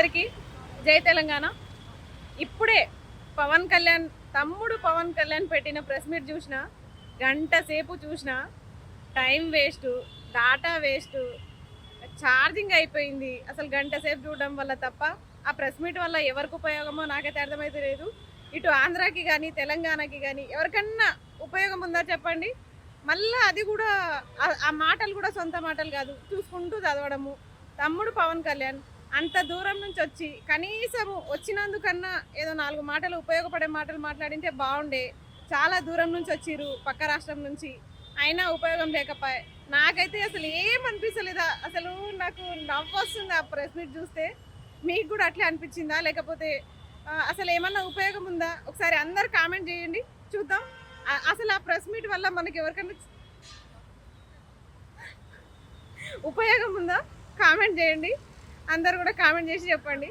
అందరికీ జై తెలంగాణ. ఇప్పుడే పవన్ కళ్యాణ్ తమ్ముడు పవన్ కళ్యాణ్ పెట్టిన ప్రెస్ మీట్ చూసిన గంట సేపు చూసిన time waste, data waste, charging అయిపోయింది. అసలు గంట సేపు చూడడం వల్ల తప్ప ఆ ప్రెస్ మీట్ వల్ల ఎవరికి ఉపయోగమో నాకైతే అర్థమైతే లేదు. ఇటు ఆంధ్రాకి కానీ తెలంగాణకి కానీ ఎవరికన్నా ఉపయోగం ఉందా చెప్పండి? మళ్ళీ అది కూడా ఆ మాటలు కూడా సొంత మాటలు కాదు, చూసుకుంటూ చదవడము. తమ్ముడు పవన్ కళ్యాణ్ అంత దూరం నుంచి వచ్చి కనీసం వచ్చినందుకన్నా ఏదో 4 మాటలు ఉపయోగపడే మాటలు మాట్లాడింటే బాగుండే. చాలా దూరం నుంచి వచ్చిర్రు, పక్క రాష్ట్రం నుంచి, అయినా ఉపయోగం లేకపోయే. నాకైతే అసలు ఏమనిపించలేదా? అసలు నాకు నవ్వు వస్తుంది ఆ ప్రెస్ మీట్ చూస్తే. మీకు కూడా అట్లే అనిపించిందా? లేకపోతే అసలు ఏమన్నా ఉపయోగం ఉందా? ఒకసారి అందరు కామెంట్ చేయండి చూద్దాం. అసలు ఆ ప్రెస్ మీట్ వల్ల మనకి ఎవరికైనా ఉపయోగం ఉందా? కామెంట్ చేయండి. అందరు కూడా కామెంట్ చేసి చెప్పండి.